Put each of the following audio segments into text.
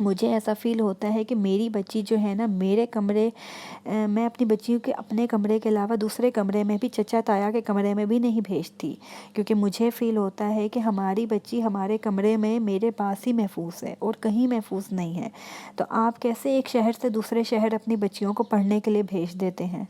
مجھے ایسا فیل ہوتا ہے کہ میری بچی جو ہے نا میرے کمرے میں اپنی بچیوں کے اپنے کمرے کے علاوہ دوسرے کمرے میں بھی، چچا تایا کے کمرے میں بھی نہیں بھیجتی، کیونکہ مجھے فیل ہوتا ہے کہ ہماری بچی ہمارے کمرے میں میرے پاس ہی محفوظ ہے اور کہیں محفوظ نہیں ہے۔ تو آپ کیسے ایک شہر سے دوسرے شہر اپنی بچیوں کو پڑھنے کے لیے بھیج دیتے ہیں؟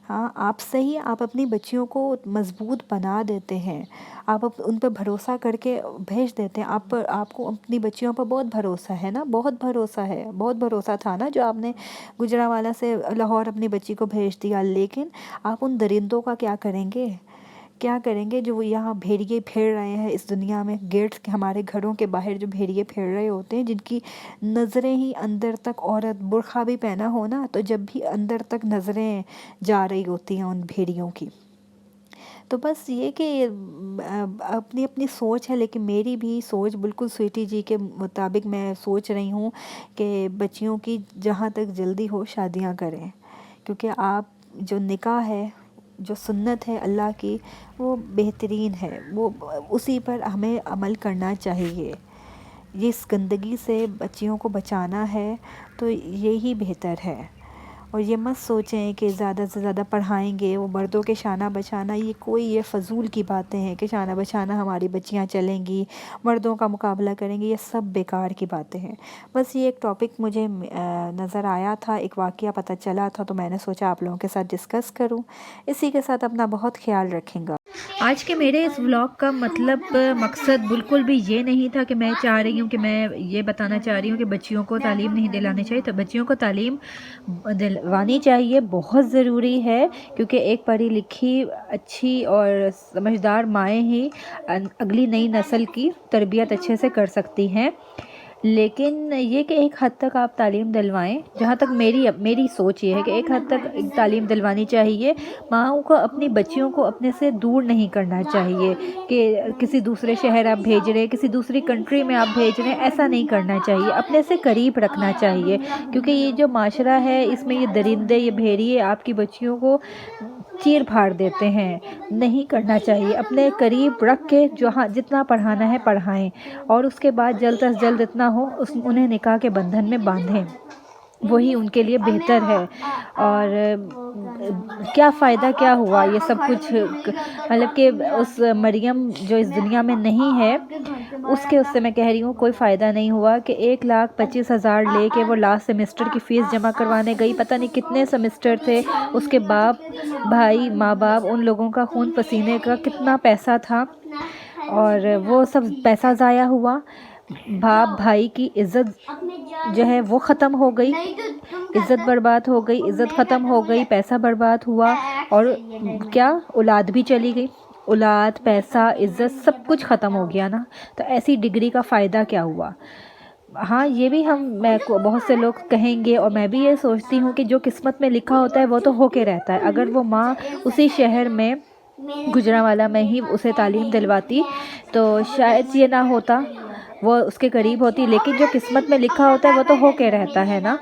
ہاں آپ صحیح، آپ اپنی بچیوں کو مضبوط بنا دیتے ہیں، آپ ان پہ بھروسہ کر کے بھیج دیتے ہیں، آپ کو اپنی بچیوں پر بہت بھروسہ ہے نا، بہت بھروسہ ہے، بہت بھروسہ تھا نا جو آپ نے گجرانوالہ سے لاہور اپنی بچی کو بھیج دیا، لیکن آپ ان درندوں کا کیا کریں گے؟ کیا کریں گے جو وہ یہاں بھیڑیے پھیر رہے ہیں اس دنیا میں، گیٹس کے ہمارے گھروں کے باہر جو بھیڑیے پھیر رہے ہوتے ہیں، جن کی نظریں ہی اندر تک، عورت برقعہ بھی پہنا ہو نا تو جب بھی اندر تک نظریں جا رہی ہوتی ہیں ان بھیڑیوں کی۔ تو بس یہ کہ اپنی اپنی سوچ ہے، لیکن میری بھی سوچ بالکل سویٹی جی کے مطابق میں سوچ رہی ہوں کہ بچیوں کی جہاں تک جلدی ہو شادیاں کریں، کیونکہ آپ جو نکاح ہے، جو سنت ہے اللہ کی، وہ بہترین ہے، وہ اسی پر ہمیں عمل کرنا چاہیے۔ یہ اس گندگی سے بچیوں کو بچانا ہے تو یہی بہتر ہے، اور یہ مت سوچیں کہ زیادہ سے زیادہ پڑھائیں گے، وہ مردوں کے شانہ بشانہ، یہ فضول کی باتیں ہیں کہ شانہ بشانہ ہماری بچیاں چلیں گی، مردوں کا مقابلہ کریں گی، یہ سب بیکار کی باتیں ہیں۔ بس یہ ایک ٹاپک مجھے نظر آیا تھا، ایک واقعہ پتہ چلا تھا، تو میں نے سوچا آپ لوگوں کے ساتھ ڈسکس کروں۔ اسی کے ساتھ اپنا بہت خیال رکھیں گا۔ آج کے میرے اس ولاگ کا مقصد بالکل بھی یہ نہیں تھا کہ میں چاہ رہی ہوں کہ میں یہ بتانا چاہ رہی ہوں کہ بچیوں کو تعلیم نہیں دلانی چاہیے، تو بچیوں کو تعلیم دلوانی چاہیے، بہت ضروری ہے، کیونکہ ایک پڑھی لکھی اچھی اور سمجھدار مائیں ہی اگلی نئی نسل کی تربیت اچھے سے کر سکتی ہیں۔ لیکن یہ کہ ایک حد تک آپ تعلیم دلوائیں، جہاں تک میری سوچ یہ ہے کہ ایک حد تک تعلیم دلوانی چاہیے۔ ماؤں کو اپنی بچیوں کو اپنے سے دور نہیں کرنا چاہیے کہ کسی دوسرے شہر آپ بھیج رہے، کسی دوسری کنٹری میں آپ بھیج رہے ہیں، ایسا نہیں کرنا چاہیے، اپنے سے قریب رکھنا چاہیے، کیونکہ یہ جو معاشرہ ہے اس میں یہ درندے، یہ بھیڑیے آپ کی بچیوں کو چیر پھاڑ دیتے ہیں، نہیں کرنا چاہیے، اپنے قریب رکھ کے جتنا پڑھانا ہے پڑھائیں، اور اس کے بعد جلد از جلد اتنا ہو انہیں نکاح کے بندھن میں باندھیں، وہی ان کے لیے بہتر ہے۔ اور کیا فائدہ کیا ہوا یہ سب کچھ، مطلب کہ اس مریم جو اس دنیا میں نہیں ہے اس سے میں کہہ رہی ہوں کوئی فائدہ نہیں ہوا کہ 1,25,000 لے کے وہ لاسٹ سیمسٹر کی فیس جمع کروانے گئی، پتہ نہیں کتنے سیمسٹر تھے، اس کے باپ بھائی ماں باپ ان لوگوں کا خون پسینے کا کتنا پیسہ تھا، اور وہ سب پیسہ ضائع ہوا، باپ بھائی کی عزت جو ہے وہ ختم ہو گئی، عزت برباد ہو گئی، عزت ختم ہو گئی، پیسہ برباد ہوا، اور کیا اولاد بھی چلی گئی، اولاد، پیسہ، عزت سب کچھ ختم ہو گیا نا، تو ایسی ڈگری کا فائدہ کیا ہوا؟ ہاں یہ بھی بہت سے لوگ کہیں گے، اور میں بھی یہ سوچتی ہوں کہ جو قسمت میں لکھا ہوتا ہے وہ تو ہو کے رہتا ہے، اگر وہ ماں اسی شہر میں گجرانوالہ میں ہی اسے تعلیم دلواتی تو شاید یہ نہ ہوتا، وہ اس کے قریب ہوتی، لیکن جو قسمت میں لکھا ہوتا ہے وہ تو ہو کے رہتا ہے نا،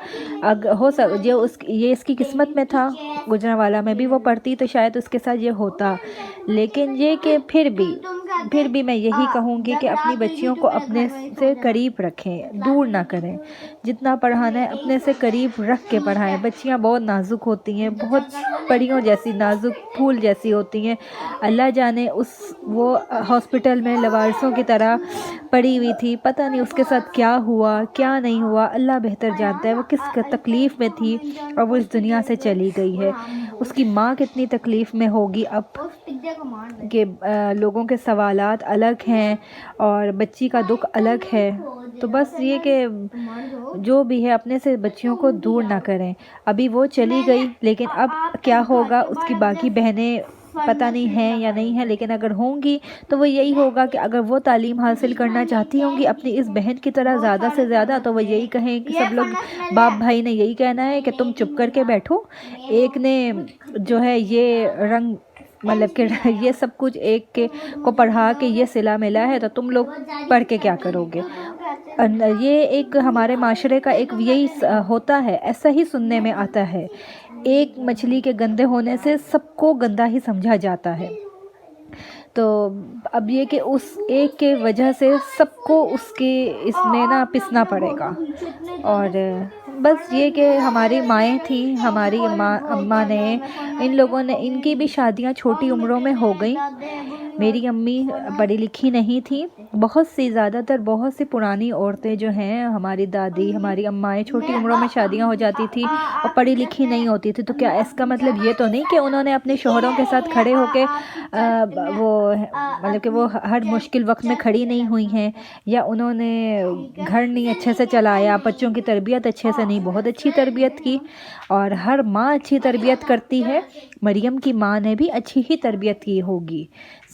یہ اس کی قسمت میں تھا، گجرانوالہ میں بھی وہ پڑھتی تو شاید اس کے ساتھ یہ ہوتا، لیکن یہ کہ پھر بھی میں یہی کہوں گی کہ اپنی بچیوں کو اپنے سے قریب رکھیں، دور نہ کریں، جتنا پڑھانا ہے اپنے سے قریب رکھ کے پڑھائیں، بچیاں بہت نازک ہوتی ہیں، بہت پریوں جیسی نازک پھول جیسی ہوتی ہیں، اللہ جانے وہ ہاسپٹل میں لوارسوں کی طرح پڑی ہوئی تھی، پتہ نہیں اس کے ساتھ کیا ہوا کیا نہیں ہوا، اللہ بہتر جانتا ہے وہ کس تکلیف میں تھی، اور وہ اس دنیا سے چلی گئی ہے، اس کی ماں کتنی تکلیف میں ہوگی اب، کہ لوگوں کے سوالات الگ ہیں اور بچی کا دکھ الگ ہے، تو بس یہ کہ جو بھی ہے اپنے سے بچیوں کو دور نہ کریں، ابھی وہ چلی گئی لیکن اب کیا ہوگا، اس کی باقی بہنیں پتہ نہیں ہیں یا نہیں ہیں، لیکن اگر ہوں گی تو وہ یہی ہوگا کہ اگر وہ تعلیم حاصل کرنا چاہتی ہوں گی اپنی اس بہن کی طرح زیادہ سے زیادہ، تو وہ یہی کہیں کہ سب لوگ باپ بھائی نے یہی کہنا ہے کہ تم چپ کر کے بیٹھو، ایک نے جو ہے یہ رنگ، مطلب کہ یہ سب کچھ ایک کو پڑھا کے یہ صلہ ملا ہے تو تم لوگ پڑھ کے کیا کرو گے، یہ ایک ہمارے معاشرے کا ایک یہی ہوتا ہے، ایسا ہی سننے میں آتا ہے، ایک مچھلی کے گندے ہونے سے سب کو گندا ہی سمجھا جاتا ہے، تو اب یہ کہ اس ایک کے وجہ سے سب کو اس میں نا پسنا پڑے گا۔ اور بس یہ کہ ہماری مائیں تھیں، ہماری اماں نے، ان لوگوں نے، ان کی بھی شادیاں چھوٹی عمروں میں ہو گئیں۔ میری امی پڑھی لکھی نہیں تھی، بہت سی پرانی عورتیں جو ہیں، ہماری دادی، ہماری امائیں چھوٹی عمروں میں شادیاں ہو جاتی تھی اور پڑھی لکھی نہیں ہوتی تھی۔ تو کیا اس کا مطلب یہ تو نہیں کہ انہوں نے اپنے شوہروں کے ساتھ کھڑے ہو کے وہ ہر مشکل وقت میں کھڑی نہیں ہوئی ہیں، یا انہوں نے گھر نہیں اچھے سے چلایا، بچوں کی تربیت اچھے سے نہیں، بہت اچھی تربیت کی۔ اور ہر ماں اچھی تربیت کرتی ہے، مریم کی ماں نے بھی اچھی ہی تربیت کی ہوگی،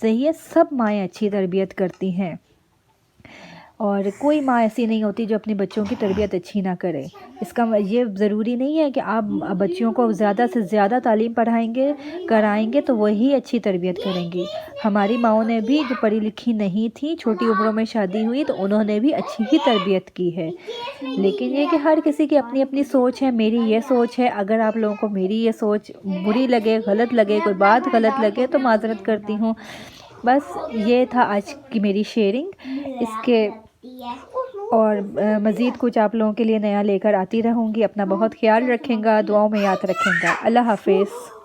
صحیح ہے، سب مائیں اچھی تربیت کرتی ہیں، اور کوئی ماں ایسی نہیں ہوتی جو اپنی بچوں کی تربیت اچھی نہ کرے۔ اس کا یہ ضروری نہیں ہے کہ آپ بچیوں کو زیادہ سے زیادہ تعلیم کرائیں گے تو وہی اچھی تربیت کریں گی۔ ہماری ماؤں نے بھی، جو پڑھی لکھی نہیں تھی، چھوٹی عمروں میں شادی ہوئی، تو انہوں نے بھی اچھی ہی تربیت کی ہے۔ لیکن یہ کہ ہر کسی کی اپنی اپنی سوچ ہے، میری یہ سوچ ہے، اگر آپ لوگوں کو میری یہ سوچ بری لگے، غلط لگے، کوئی بات غلط لگے تو معذرت کرتی ہوں۔ بس یہ تھا آج کی میری شیئرنگ، اس کے اور مزید کچھ آپ لوگوں کے لیے نیا لے کر آتی رہوں گی۔ اپنا بہت خیال رکھیں گا، دعاؤں میں یاد رکھیں گا۔ اللہ حافظ۔